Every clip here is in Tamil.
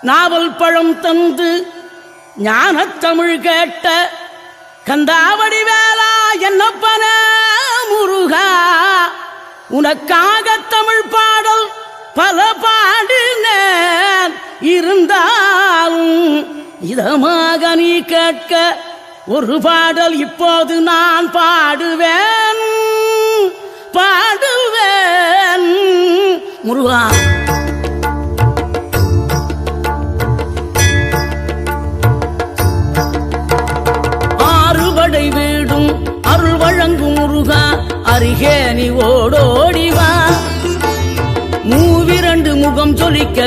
நாவல் பழம் தந்து ஞானத்தமிழ் கேட்ட கந்தாவடி வேளா என்னப்பன முருகா, உனக்காக தமிழ் பாடல் பல பாடினேன், இருந்தாலும் இதமாக நீ கேட்க ஒரு பாடல் இப்போது நான் பாடுவேன் பாடுவேன் முருகா. ஆறுபடை வீடும் அருள் வழங்கும் முருகா, அருகே நீ ஓடோடிவா. மூவிரண்டு முகம் சொலிக்க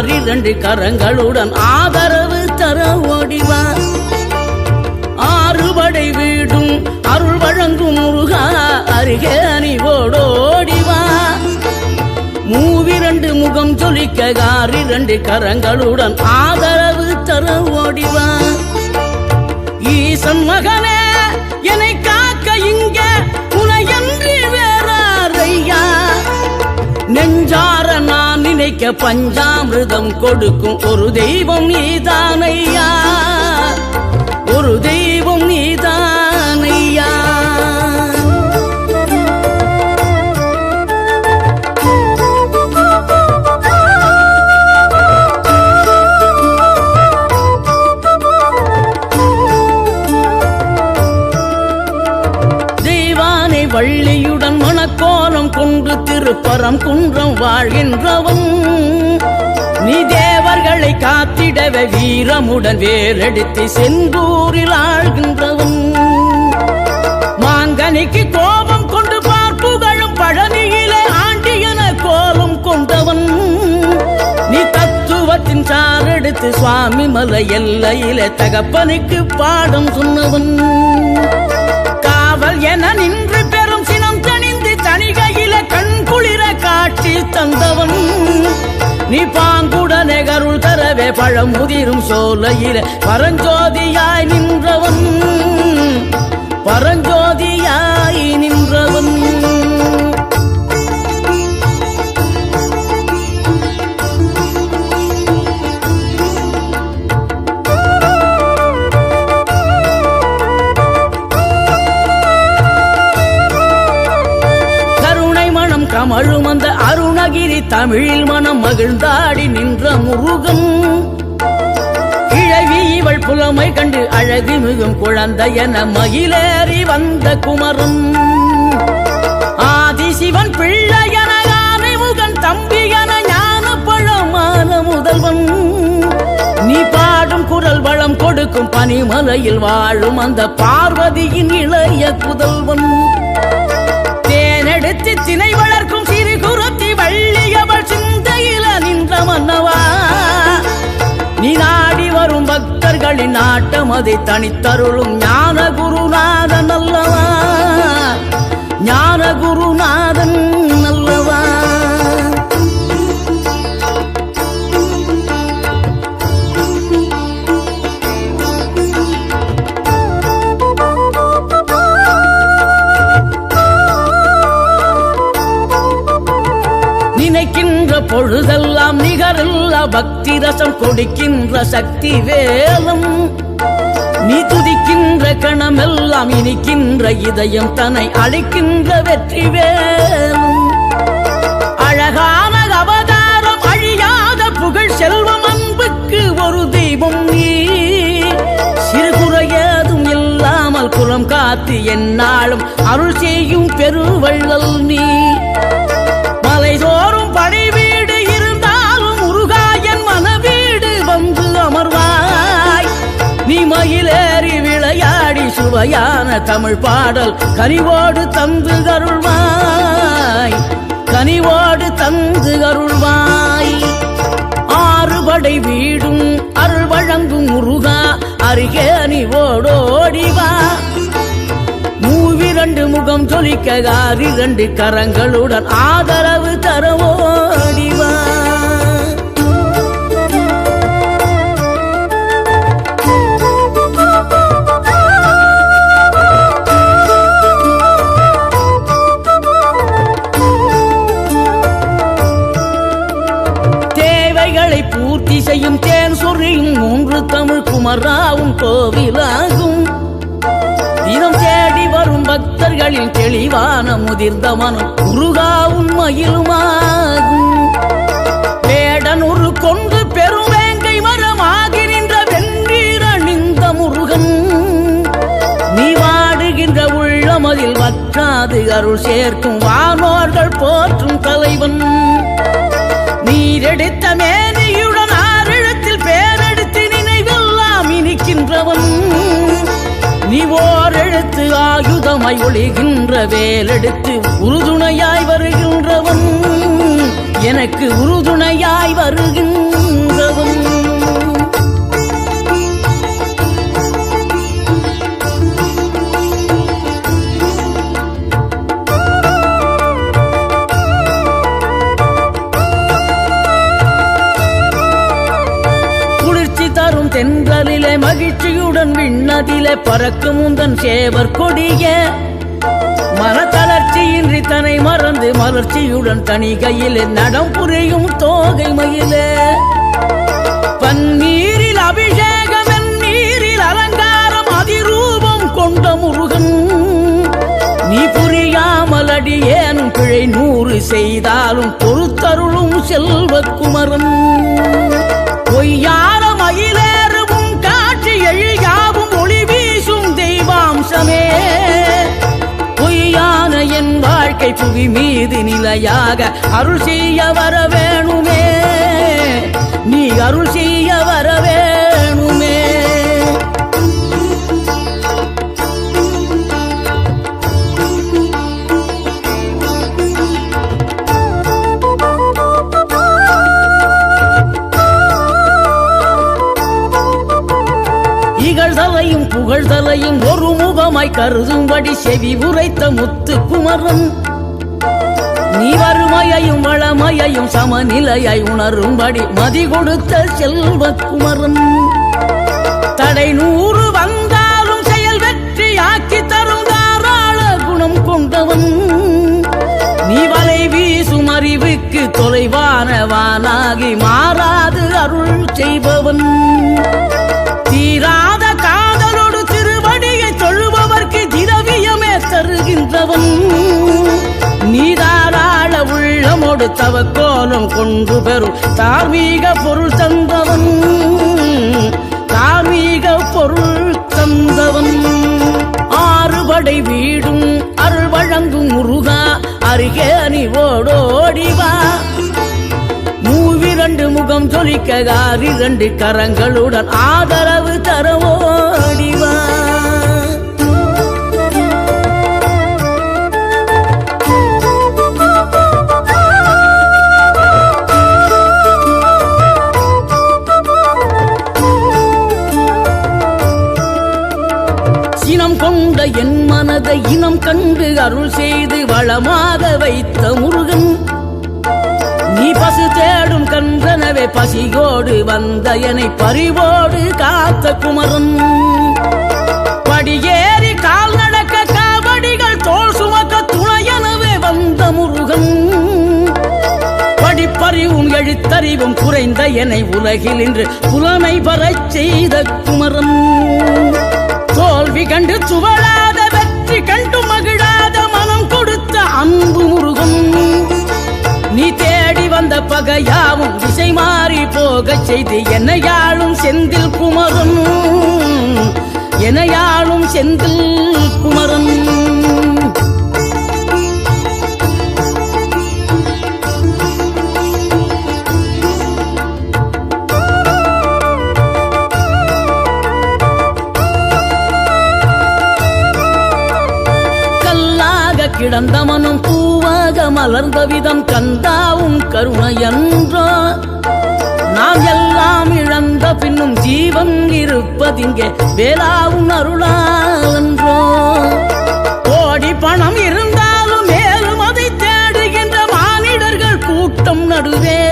2 கரங்களுடன் ஆதரவு தர ஓடிவா. ஆறுபடை வீடும் அருள் வழங்கும் முருகா, அருகே நீ ஓடோடிவா. மூவிரண்டு முகம் சொலிக்க 2 கரங்களுடன் ஆதரவு தர ஓடிவா. ஈசன் மகனே என்னை காக்க இங்க உனையன்றி வேறாரையா, நெஞ்சார நான் நினைக்க பஞ்சாமிர்தம் கொடுக்கும் ஒரு தெய்வம் நீதானையா, ஒரு தெய்வம் நீதானையா. தெய்வானை வள்ளியுடன் மணக்கோலம் கொண்டு திருப்பரம் குன்றம் வாழ்கின்றவன், நீ தேவர்களை காத்திடவே வீரமுடன் வேலெடுத்து செந்தூரில் ஆழ்கின்றவன். மாங்கனிக்கு கோபம் கொண்டு பார்ப்புகழும் பழனியிலே ஆண்டியன கோலம் கொண்டவன், நீ தத்துவத்தின் சாரெடுத்து சுவாமி மலை எல்லையிலே தகப்பனுக்கு பாடம் சொன்னவன். காவல் என நின்று பெரும் சினம் தணிந்து தணிகையில கண் குளிர காட்சி தந்தவன், நீ பாங்குடனே கருள் தரவே பழம் முதிரும் சோலையில பரஞ்சோதியாய் நின்றவன், பரஞ்சோதியாய் நின்றவன். கமழும் அந்த அருணகிரி தமிழில் மனம் மகிழ்ந்தாடி நின்ற முருகன், கிழவி இவள் புலமை கண்டு அழகு மிகும் குழந்தை என மகிழேறி வந்த குமரன். ஆதிசிவன் பிள்ளையன யானை முகன் தம்பி என ஞான பழமான முதல்வன், நீ பாடும் குரல் வளம் கொடுக்கும் பனிமலையில் வாழும் அந்த பார்வதியின் இளைய புதல்வன். தேனெடுத்து திணை வளர்க்கும் சிறு குருத்தி வள்ளியவள் சிந்தையில நின்ற மன்னவா, நீ நாடி வரும் பக்தர்களின் நாட்டம் அதை தனித்தருளும் ஞான குருநாதன் அல்லவா, ஞான குருநாதன் அல்லவா. நினைக்கின்ற பொழுதெல்லாம் நிகரில்லா பக்தி ரசம் கொடுக்கின்ற சக்தி வேலம், நீ துதிக்கின்ற கணமெல்லாம் இனிக்கின்ற இதயம் தன்னை அழைக்கின்ற வெற்றி வேலும். அழகான அவதாரம் அழியாத புகழ் செல்வம் அன்புக்கு ஒரு தெய்வம் நீ, சிறுகுறையதும் இல்லாமல் குலம் காத்து எந்நாளும் அருள் செய்யும் பெருவள்ளல் நீ. மலைதோறும் படை வீடு இருந்தாலும் முருகாயன் மனவீடு வந்து அமர்வாய், நீ மயிலேறி விளையாடி சுவையான தமிழ் பாடல் கனிவோடு தந்து அருள்வாய், கனிவோடு தந்து அருள்வாய். ஆறுபடை வீடும் அருள் வழங்கும் முருகா, அருகே நீ ஓடோடிவா. மூவிரண்டு முகம் சொலிக்க 2 கரங்களுடன் ஆதரவு தர ஓடிவா. தேவைகளை பூர்த்தி செய்யும் தேன் முத்து தமிழ் குமராவும் கோவிலாகும். தினம் தேடி வரும் பக்தர்களின் தெளிவான முதிர்ந்த மனம் முருகாவும் மயிலுமாகும். வேடனூறு கொண்டு பெரும் வேங்கை மரமாகி நின்ற வென்றீர் அணிந்த முருகன், நீ வாடுகின்ற உள்ளமதில் வற்றாது அருள் சேர்க்கும் வானோர்கள் போற்றும் தலைவன். நீரெடுத்த மேனியுடன் ஆறிடத்தில் பேரெடுத்து நினைவெல்லாம் இனிக்கின்றவன், நீ ஓரெழுத்து ஆயுதமாய் ஒளிகின்ற வேலெடுத்து உறுதுணையாய் வருகின்றவன், எனக்கு உறுதுணையாய் வருகின்றவன். தரும் தென்றலிலே மகிழ்ச்சியுடன் விண்ணதிலே பறக்கும் உந்தன் சேவர் கொடிய, மனத்தளர்ச்சியின்றி தன்னை மறந்து மலர்ச்சியுடன் தனிகையிலே நடம் புரியும் தோகை மயிலே. பன்னீரில் அபிஷேகம் நீரில் அலங்காரம் அதிரூபம் கொண்ட முருகன், நீ புரியாமல் அடியேனும் பிழை 100 செய்தாலும் பொறுத்தருளும் செல்வக்குமரன். பொய்யான மயிலேறும் காட்சி எழியாவும் ஒளி வீசும் தெய்வாம்சமே, பொய்யான என் வாழ்க்கை புவி மீது நிலையாக அருள் செய்ய வர வேணுமே, நீ அருள் செய்ய வர வேணுமே. இகழ்தலையும் புகழ்தலையும் ஒரு முகமாய் கருதும்படி செவி உரைத்த முத்து குமரன், நீ வறுமையையும் வளமையையும் சமநிலையாய் உணரும்படி மதி கொடுத்த செல்வக்குமரன். தடை 100 வந்தாலும் செயல் வெற்றியாக்கி தரும் தாராள குணம் கொண்டவன், நீ வலை வீசும் அறிவுக்கு தொலைவான வானாகி மாறாது அருள் செய்பவன். தீராத காதலோடு திருவடியை தொழுபவர்க்கு திரவியமே தருகின்றவன், நீதாராள உள்ளமோடு தவக்கோலம் கொண்டு பெறும் தார்மீக பொருள் தந்தவன், தார்மீக பொருள் தந்தவன். 6 படை வீடும் அருள் வழங்கும் முருகா, அருகே நீ ஓடோடிவா. 2 முகம் ஜொலிக்க 2 கரங்களுடன் ஆதரவு தரவோடிவா. சினம் கொண்ட என் மனதை இனம் கண்டு அருள் செய்து வளமாக வைத்த முருகன், நீ பசு தேடும் கன்றனவே பசியோடு வந்த என்னை பறிவோடு காத்த குமரன். படியேறி கால் நடக்க காவடிகள் தோல் சுமக்க துணையனவே வந்த முருகன், படிப்பறிவும் எழுத்தறிவும் குறைந்த என்னை உலகில் இன்று புலமை பெறச் செய்த குமரன். தோல்வி கண்டு சுவழாத வெற்றி கண்டு மகிழாத மனம் கொடுத்த அன்பு முருகன், நீ தேடி வந்த பகையாவும் திசை மாறி போகச் செய்து என்னையாளும் செந்தில் குமரன், என்னையாளும் செந்தில் குமரன். கிடந்த மனம் பூவாக மலர்ந்த விதம் கந்தாவும் கருணை என்றோ, நாம் எல்லாம் இழந்த பின்னும் ஜீவன் இருப்பதிங்கே வேளாவும் அருளாவென்றோ. கோடி பணம் இருந்தாலும் மேலும் அதை தேடுகின்ற மானிடர்கள் கூட்டம் நடுவே,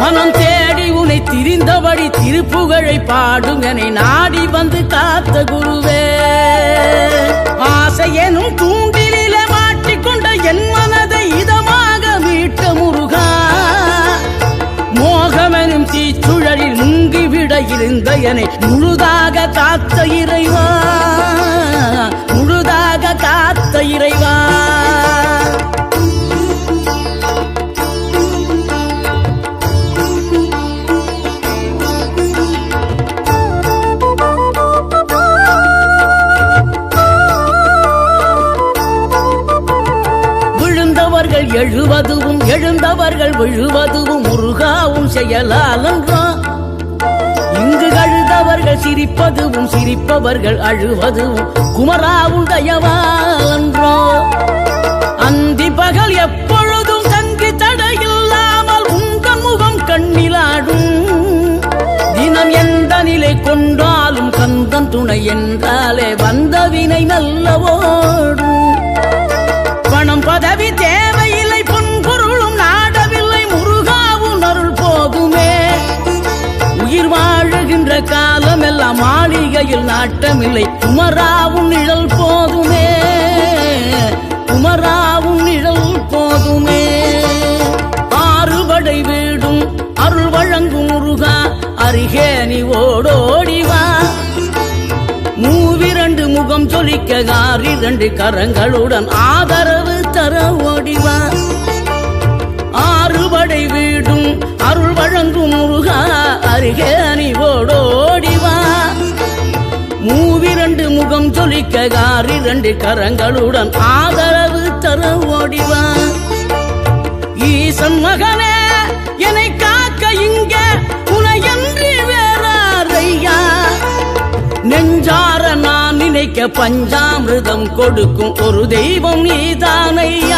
மனம் தேடி உனை திரிந்தபடி திருப்புகழை பாடும் என்னை நாடி வந்து காத்த குருவே. ஆசை எனும் தூண்டிலே மாட்டிக்கொண்ட என் மனதை இதமாக மீட்ட முருகா, மோகமெனும் தீச்சுழலில் முங்கிவிட இருந்த காத்த இறைவா, முழுதாக காத்த இறைவா. விழுந்தவர்கள் எழுவதுவும் எழுந்தவர்கள் விழுவதுவும் முருகாவும் செயலாலன்றோ. இங்கு அழுதவர்கள் சிரிப்பதுவும் சிரிப்பவர்கள் அழுவதுவும் குமராவும் தயவாலன்றோ. அந்தி பகல் எப்பொழுதும் தங்கி தடையில்லாமல் உங்கள் முகம் கண்ணிலாடும். தினம் எந்த நிலை கொண்டாலும் கந்தன் துணை என்றாலே வந்த வினை நல்லவோடும். பணம் பதவி தேவையில்லை, பொன்பொருளும் நாடவில்லை, முருகாவும் அருள் போதுமே. உயிர் வாழுகின்ற காலம் எல்லாம் மாளிகையில் நாட்டமில்லை, குமராவும் நிழல் போதுமே, குமராவும் நிழல் போதுமே. ஆறுபடை வீடும் அருள் வழங்கும் முருகா, அருகே நீ ஓடோடிவா. மூவிரண்டு முகம் சொலிக்க ஆறிரண்டு கரங்களுடன் ஆதரவு தர ஓடிவா. ஆறுபடை வீடும் அருள் வழங்கும் முருகா, அருகே நீ ஓடோடிவா. மூவிரண்டு முகம் சொலிக்க ஆறிரண்டு கரங்களுடன் ஆதரவு தர ஓடிவா. ஈசன் மகனே என்னை காக்க இங்க உனையன்றி வேறாரையா. நெஞ்சார நான் நினைக்க பஞ்சாமிர்தம் கொடுக்கும் ஒரு தெய்வம் நீதானையா.